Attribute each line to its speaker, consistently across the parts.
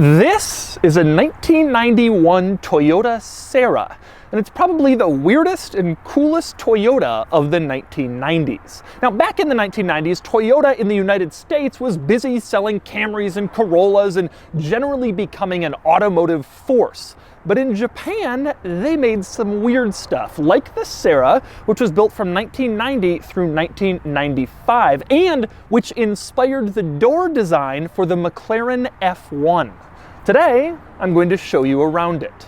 Speaker 1: This is a 1991 Toyota Sera, and it's probably the weirdest and coolest Toyota of the 1990s. Now, back in the 1990s, Toyota in the United States was busy selling Camrys and Corollas and generally becoming an automotive force. But in Japan, they made some weird stuff, like the Sera, which was built from 1990 through 1995, and which inspired the door design for the McLaren F1. Today, I'm going to show you around it.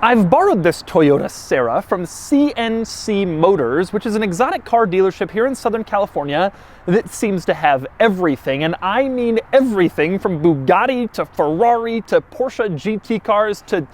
Speaker 1: I've borrowed this Toyota Sera from CNC Motors, which is an exotic car dealership here in Southern California that seems to have everything, and I mean everything from Bugatti to Ferrari to Porsche GT cars to,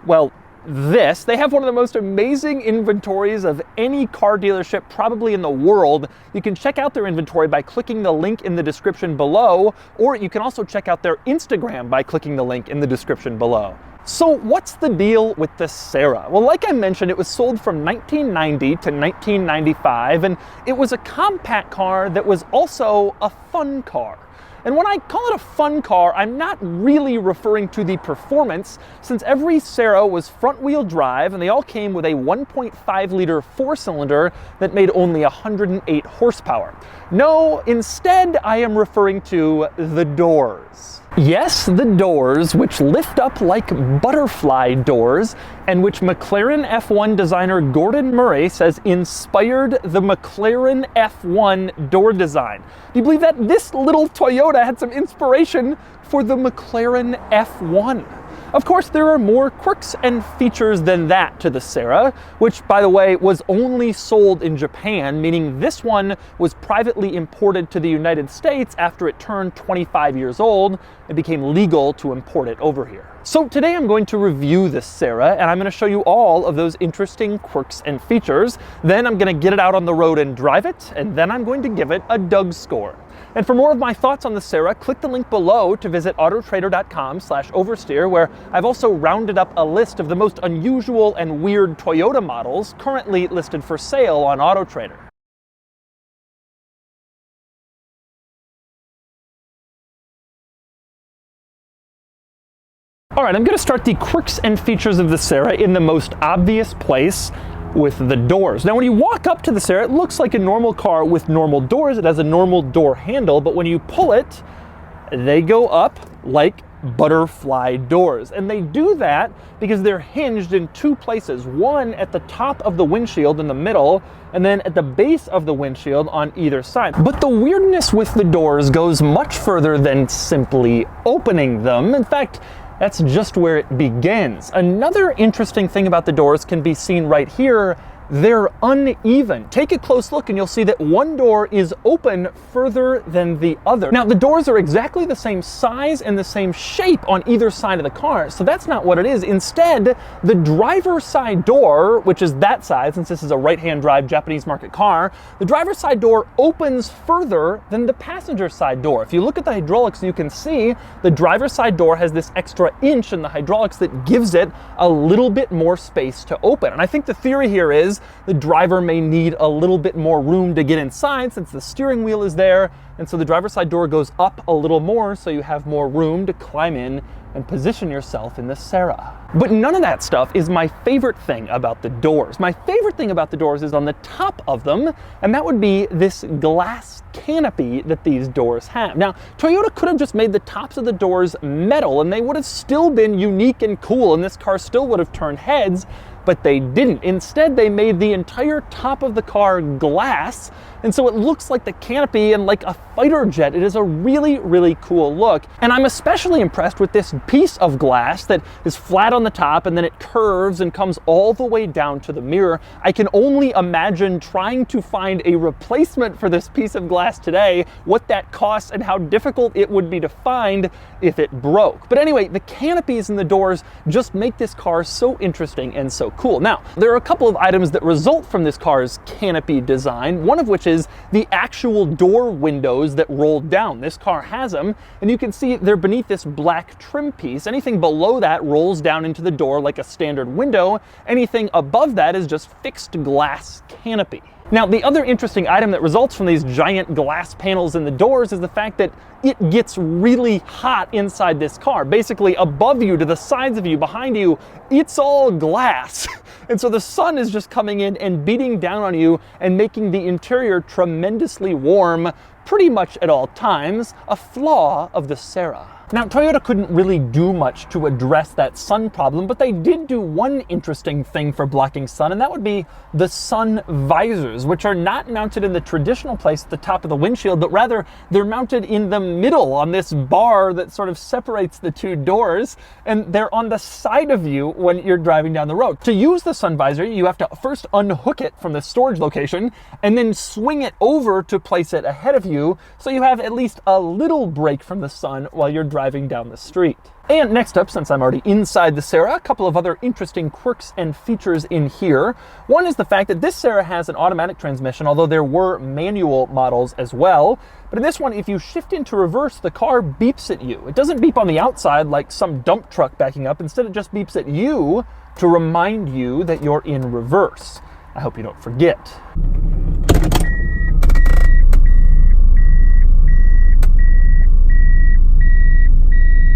Speaker 1: well, this. They have one of the most amazing inventories of any car dealership probably in the world. You can check out their inventory by clicking the link in the description below, or you can also check out their Instagram by clicking the link in the description below. So what's the deal with the Sera? Well, like I mentioned, it was sold from 1990 to 1995, and it was a compact car that was also a fun car. And when I call it a fun car, I'm not really referring to the performance, since every Sera was front-wheel drive and they all came with a 1.5-liter four-cylinder that made only 108 horsepower. No, instead I am referring to the doors. Yes, the doors, which lift up like butterfly doors, and which McLaren F1 designer Gordon Murray says inspired the McLaren F1 door design. Do you believe that this little Toyota had some inspiration for the McLaren F1? Of course, there are more quirks and features than that to the Sera, which, by the way, was only sold in Japan, meaning this one was privately imported to the United States after it turned 25 years old. It became legal to import it over here. So today I'm going to review the Sera, and I'm going to show you all of those interesting quirks and features. Then I'm going to get it out on the road and drive it, and then I'm going to give it a Doug score. And for more of my thoughts on the Sera, click the link below to visit autotrader.com/oversteer, where I've also rounded up a list of the most unusual and weird Toyota models currently listed for sale on AutoTrader. All right, I'm going to start the quirks and features of the Sera in the most obvious place, with the doors. Now, when you walk up to the Sera, it looks like a normal car with normal doors. It has a normal door handle, but when you pull it, they go up like butterfly doors. And they do that because they're hinged in two places, one at the top of the windshield in the middle, and then at the base of the windshield on either side. But the weirdness with the doors goes much further than simply opening them. In fact, that's just where it begins. Another interesting thing about the doors can be seen right here. They're uneven. Take a close look and you'll see that one door is open further than the other. Now, the doors are exactly the same size and the same shape on either side of the car, so that's not what it is. Instead, the driver's side door, which is that side, since this is a right-hand drive Japanese market car, the driver's side door opens further than the passenger side door. If you look at the hydraulics, you can see the driver's side door has this extra inch in the hydraulics that gives it a little bit more space to open. And I think the theory here is the driver may need a little bit more room to get inside since the steering wheel is there, and so the driver's side door goes up a little more so you have more room to climb in and position yourself in the Sera. But none of that stuff is my favorite thing about the doors. My favorite thing about the doors is on the top of them, and that would be this glass canopy that these doors have. Now, Toyota could have just made the tops of the doors metal and they would have still been unique and cool, and this car still would have turned heads, but they didn't. Instead, they made the entire top of the car glass, and so it looks like the canopy and like a fighter jet. It is a really, really cool look. And I'm especially impressed with this piece of glass that is flat on the top and then it curves and comes all the way down to the mirror. I can only imagine trying to find a replacement for this piece of glass today, what that costs and how difficult it would be to find if it broke. But anyway, the canopies and the doors just make this car so interesting and so cool. Now, there are a couple of items that result from this car's canopy design, one of which is the actual door windows windows that roll down. This car has them, and you can see they're beneath this black trim piece. Anything below that rolls down into the door like a standard window. Anything above that is just fixed glass canopy. Now, the other interesting item that results from these giant glass panels in the doors is the fact that it gets really hot inside this car. Basically, above you, to the sides of you, behind you, it's all glass. And so the sun is just coming in and beating down on you and making the interior tremendously warm pretty much at all times, a flaw of the Sera. Now, Toyota couldn't really do much to address that sun problem, but they did do one interesting thing for blocking sun, and that would be the sun visors, which are not mounted in the traditional place at the top of the windshield, but rather they're mounted in the middle on this bar that sort of separates the two doors, and they're on the side of you when you're driving down the road. To use the sun visor, you have to first unhook it from the storage location and then swing it over to place it ahead of you, so you have at least a little break from the sun while you're driving down the street. And next up, since I'm already inside the Sera, a couple of other interesting quirks and features in here. One is the fact that this Sera has an automatic transmission, although there were manual models as well. But in this one, if you shift into reverse, the car beeps at you. It doesn't beep on the outside like some dump truck backing up. Instead, it just beeps at you to remind you that you're in reverse. I hope you don't forget.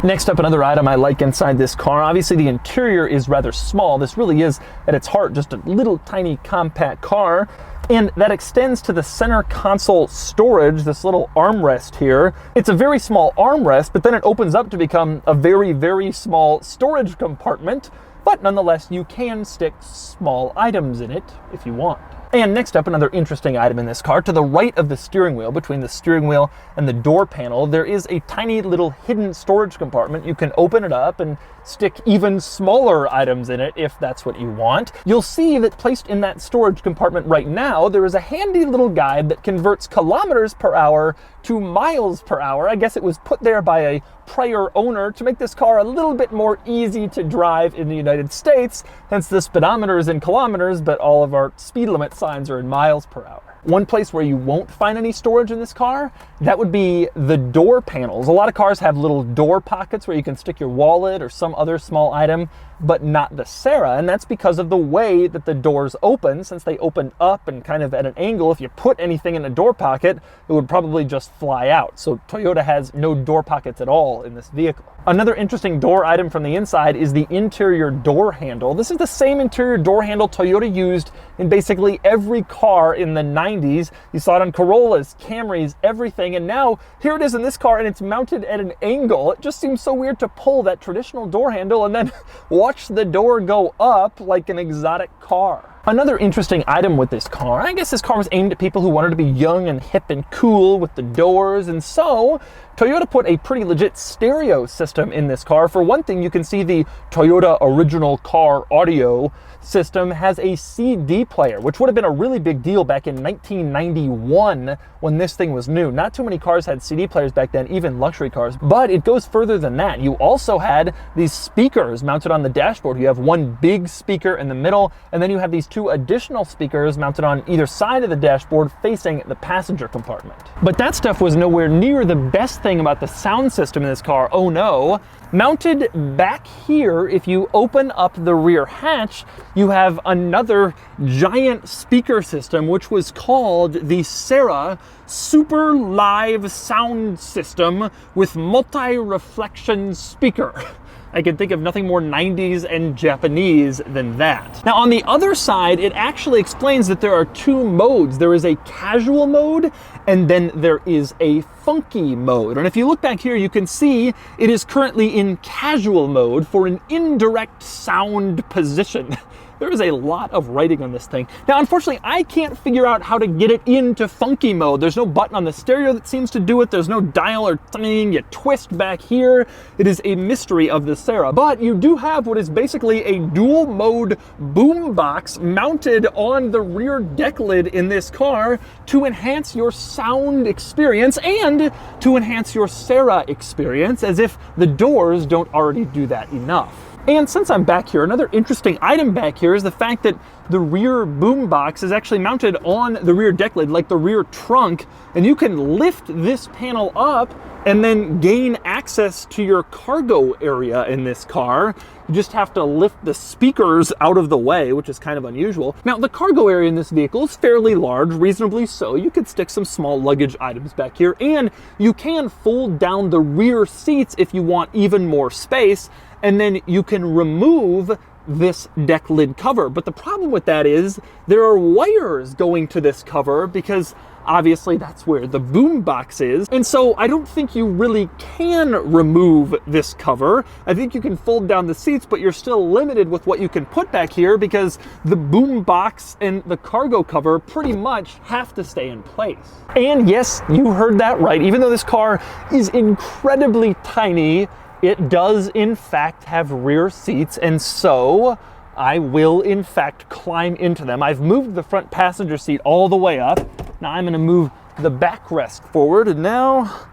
Speaker 1: Next up, another item I like inside this car. Obviously, the interior is rather small. This really is, at its heart, just a little tiny compact car. And that extends to the center console storage, this little armrest here. It's a very small armrest, but then it opens up to become a very, very small storage compartment. But nonetheless, you can stick small items in it if you want. And next up, another interesting item in this car. To the right of the steering wheel, between the steering wheel and the door panel, there is a tiny little hidden storage compartment. You can open it up and stick even smaller items in it if that's what you want. You'll see that placed in that storage compartment right now, there is a handy little guide that converts kilometers per hour to miles per hour. I guess it was put there by a prior owner to make this car a little bit more easy to drive in the United States. Hence the speedometer is in kilometers, but all of our speed limit signs are in miles per hour. One place where you won't find any storage in this car, that would be the door panels. A lot of cars have little door pockets where you can stick your wallet or some other small item, but not the Sera, and that's because of the way that the doors open. Since they open up and kind of at an angle, if you put anything in a door pocket, it would probably just fly out. So Toyota has no door pockets at all in this vehicle. Another interesting door item from the inside is the interior door handle. This is the same interior door handle Toyota used in basically every car in the 90s. You saw it on Corollas, Camrys, everything, and now here it is in this car, and it's mounted at an angle. It just seems so weird to pull that traditional door handle and then watch the door go up like an exotic car. Another interesting item with this car, I guess this car was aimed at people who wanted to be young and hip and cool with the doors, and so Toyota put a pretty legit stereo system in this car. For one thing, you can see the Toyota original car audio system has a CD player, which would have been a really big deal back in 1991 when this thing was new. Not too many cars had CD players back then, even luxury cars, but it goes further than that. You also had these speakers mounted on the dashboard. You have one big speaker in the middle, and then you have these two additional speakers mounted on either side of the dashboard facing the passenger compartment. But that stuff was nowhere near the best thing about the sound system in this car. Oh no. Mounted back here, if you open up the rear hatch, you have another giant speaker system, which was called the Sera Super Live Sound System with Multi-Reflection Speaker. I can think of nothing more 90s and Japanese than that. Now on the other side, it actually explains that there are two modes. There is a casual mode, and then there is a funky mode. And if you look back here, you can see it is currently in casual mode for an indirect sound position. There is a lot of writing on this thing. Now, unfortunately, I can't figure out how to get it into funky mode. There's no button on the stereo that seems to do it. There's no dial or something you twist back here. It is a mystery of the Sera. But you do have what is basically a dual mode boombox mounted on the rear deck lid in this car to enhance your sound experience and to enhance your Sera experience, as if the doors don't already do that enough. And since I'm back here, another interesting item back here is the fact that the rear boom box is actually mounted on the rear deck lid, like the rear trunk, and you can lift this panel up and then gain access to your cargo area in this car. You just have to lift the speakers out of the way, which is kind of unusual. Now, the cargo area in this vehicle is fairly large, reasonably so. You could stick some small luggage items back here, and you can fold down the rear seats if you want even more space, and then you can remove this deck lid cover. But the problem with that is there are wires going to this cover because obviously that's where the boom box is. And so I don't think you really can remove this cover. I think you can fold down the seats, but you're still limited with what you can put back here because the boom box and the cargo cover pretty much have to stay in place. And yes, you heard that right. Even though this car is incredibly tiny, it does in fact have rear seats, and so I will in fact climb into them. I've moved the front passenger seat all the way up. Now I'm going to move the backrest forward, and now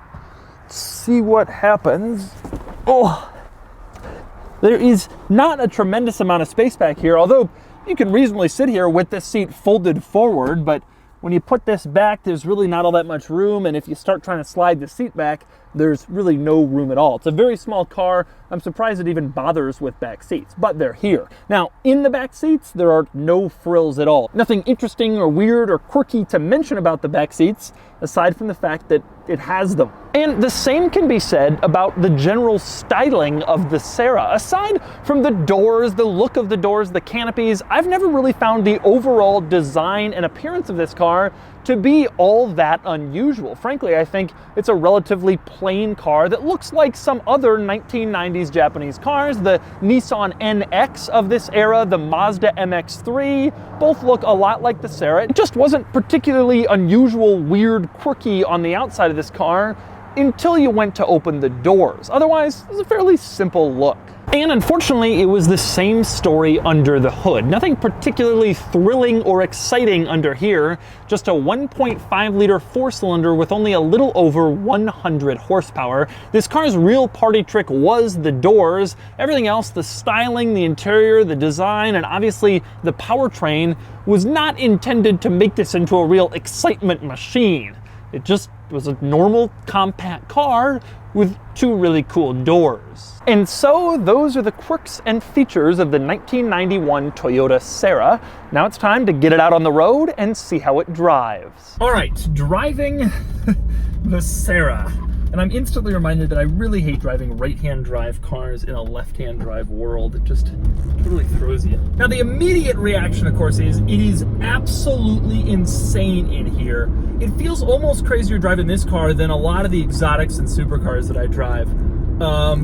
Speaker 1: let's see what happens. Oh, there is not a tremendous amount of space back here, although you can reasonably sit here with this seat folded forward, but when you put this back, there's really not all that much room, and if you start trying to slide the seat back, there's really no room at all. It's a very small car. I'm surprised it even bothers with back seats, but they're here. Now, in the back seats, there are no frills at all. Nothing interesting or weird or quirky to mention about the back seats, aside from the fact that it has them. And the same can be said about the general styling of the Sera. Aside from the doors, the look of the doors, the canopies, I've never really found the overall design and appearance of this car to be all that unusual. Frankly, I think it's a relatively plain car that looks like some other 1990s Japanese cars. The Nissan NX of this era, the Mazda MX-3, both look a lot like the Sera. It just wasn't particularly unusual, weird, quirky on the outside of this car until you went to open the doors. Otherwise, it was a fairly simple look. And unfortunately, it was the same story under the hood. Nothing particularly thrilling or exciting under here, just a 1.5-liter four-cylinder with only a little over 100 horsepower. This car's real party trick was the doors. Everything else, the styling, the interior, the design, and obviously the powertrain was not intended to make this into a real excitement machine. It just was a normal compact car with two really cool doors. And so those are the quirks and features of the 1991 Toyota Sera. Now it's time to get it out on the road and see how it drives. All right, driving the Sera. And I'm instantly reminded that I really hate driving right-hand drive cars in a left-hand drive world. It just totally throws you. Now the immediate reaction, of course, is it is absolutely insane in here. It feels almost crazier driving this car than a lot of the exotics and supercars that I drive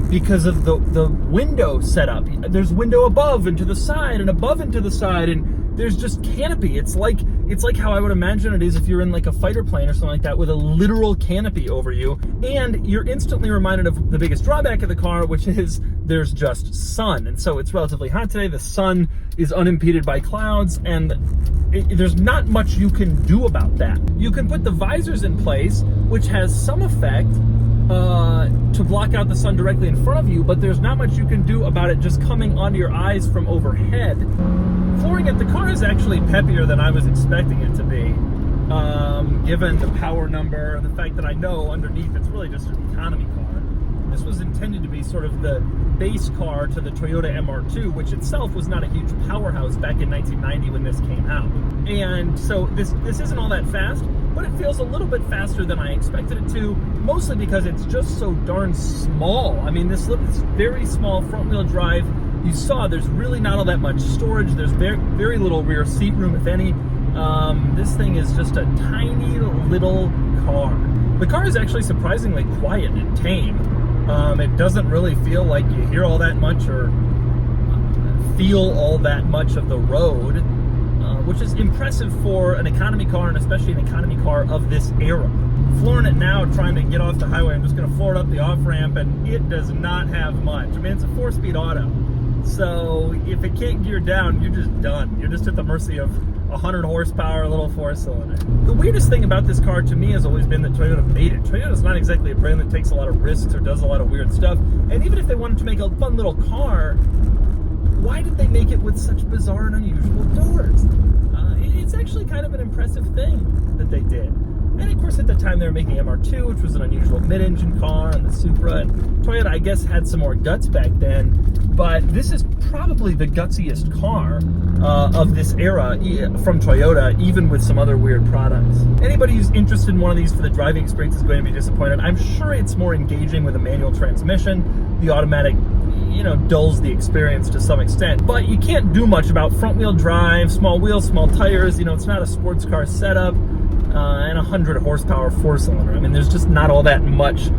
Speaker 1: because of the window setup. There's window above and to the side and above and to the side, and there's just canopy. It's like how I would imagine it is if you're in like a fighter plane or something like that with a literal canopy over you. And you're instantly reminded of the biggest drawback of the car, which is there's just sun. And so it's relatively hot today. The sun is unimpeded by clouds, and there's not much you can do about that. You can put the visors in place, which has some effect to block out the sun directly in front of you, but there's not much you can do about it just coming onto your eyes from overhead. Flooring at the car is actually peppier than I was expecting it to be, given the power number and the fact that I know underneath it's really just an economy car. This was intended to be sort of the base car to the Toyota MR2, which itself was not a huge powerhouse back in 1990 when this came out. And so this isn't all that fast, but it feels a little bit faster than I expected it to, mostly because it's just so darn small. I mean, this very small front-wheel drive, you saw there's really not all that much storage. There's very little rear seat room, if any. This thing is just a tiny little car. The car is actually surprisingly quiet and tame. It doesn't really feel like you hear all that much or feel all that much of the road, which is impressive for an economy car, and especially an economy car of this era. Flooring it now, trying to get off the highway, I'm just going to floor it up the off-ramp, and it does not have much. I mean, it's a 4-speed auto, so if it can't gear down, you're just done. You're just at the mercy of 100 horsepower, little 4-cylinder. The weirdest thing about this car to me has always been that Toyota made it. Toyota's not exactly a brand that takes a lot of risks or does a lot of weird stuff. And even if they wanted to make a fun little car, why did they make it with such bizarre and unusual doors? It's actually kind of an impressive thing that they did. And of course, at the time they were making MR2, which was an unusual mid-engine car, and the Supra. And Toyota, I guess, had some more guts back then. But this is probably the gutsiest car of this era from Toyota, even with some other weird products. Anybody who's interested in one of these for the driving experience is going to be disappointed. I'm sure it's more engaging with a manual transmission. The automatic, dulls the experience to some extent. But you can't do much about front-wheel drive, small wheels, small tires. It's not a sports car setup. And 100 horsepower 4-cylinder. I mean, there's just not all that much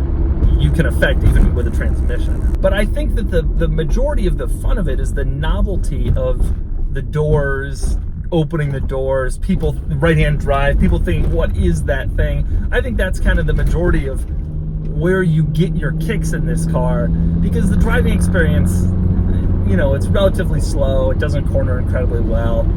Speaker 1: you can affect even with a transmission. But I think that the majority of the fun of it is the novelty of the doors, opening the doors, people right-hand drive, people think, what is that thing? I think that's kind of the majority of where you get your kicks in this car, because the driving experience, it's relatively slow, it doesn't corner incredibly well.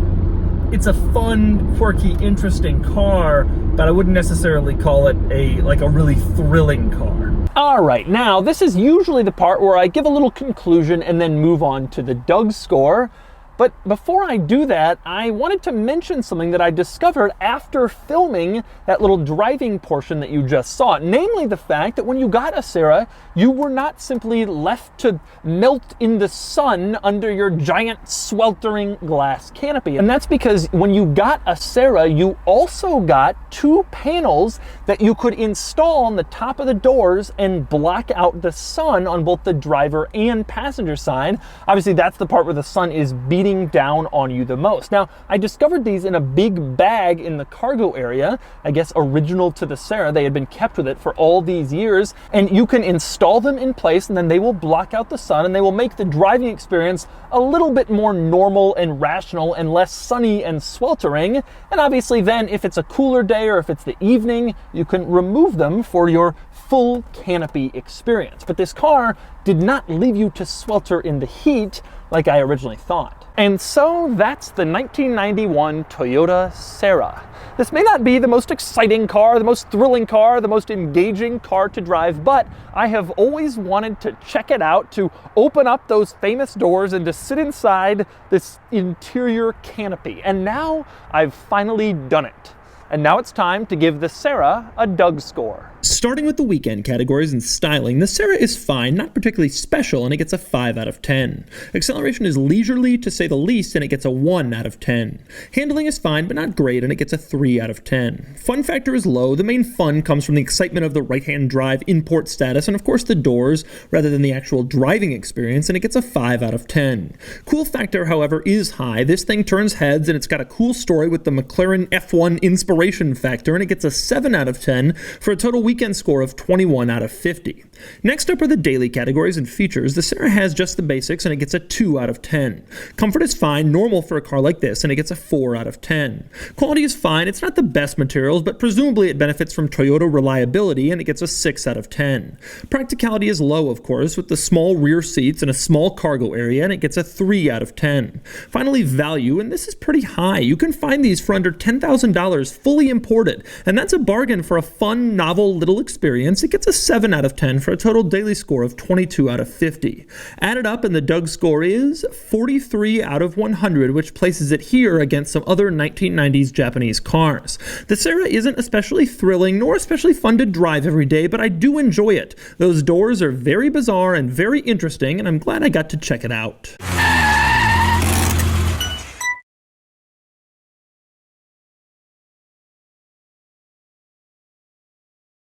Speaker 1: It's a fun, quirky, interesting car, but I wouldn't necessarily call it a really thrilling car. All right, now this is usually the part where I give a little conclusion and then move on to the Doug score. But before I do that, I wanted to mention something that I discovered after filming that little driving portion that you just saw. Namely the fact that when you got a Sera, you were not simply left to melt in the sun under your giant sweltering glass canopy. And that's because when you got a Sera, you also got 2 panels that you could install on the top of the doors and block out the sun on both the driver and passenger side. Obviously, that's the part where the sun is beating down on you the most. Now, I discovered these in a big bag in the cargo area, I guess original to the Sera. They had been kept with it for all these years, and you can install them in place and then they will block out the sun and they will make the driving experience a little bit more normal and rational and less sunny and sweltering. And obviously then if it's a cooler day or if it's the evening, you can remove them for your full canopy experience. But this car did not leave you to swelter in the heat like I originally thought. And so that's the 1991 Toyota Sera. This may not be the most exciting car, the most thrilling car, the most engaging car to drive, but I have always wanted to check it out, to open up those famous doors and to sit inside this interior canopy. And now I've finally done it. And now it's time to give the Sera a Doug score. Starting with the weekend categories and styling, the Sera is fine, not particularly special, and it gets a 5 out of 10. Acceleration is leisurely, to say the least, and it gets a 1 out of 10. Handling is fine, but not great, and it gets a 3 out of 10. Fun factor is low. The main fun comes from the excitement of the right-hand drive import status, and of course the doors, rather than the actual driving experience, and it gets a 5 out of 10. Cool factor, however, is high. This thing turns heads, and it's got a cool story with the McLaren F1 inspiration factor, and it gets a 7 out of 10 for a total weekend score of 21 out of 50. Next up are the daily categories and features. The Sera has just the basics, and it gets a 2 out of 10. Comfort is fine, normal for a car like this, and it gets a 4 out of 10. Quality is fine. It's not the best materials, but presumably it benefits from Toyota reliability, and it gets a 6 out of 10. Practicality is low, of course, with the small rear seats and a small cargo area, and it gets a 3 out of 10. Finally, value, and this is pretty high. You can find these for under $10,000 fully imported, and that's a bargain for a fun, novel little experience. It gets a 7 out of 10 for a total daily score of 22 out of 50. Added up, and the Doug score is 43 out of 100, which places it here against some other 1990s Japanese cars. The Sera isn't especially thrilling nor especially fun to drive every day, but I do enjoy it. Those doors are very bizarre and very interesting, and I'm glad I got to check it out.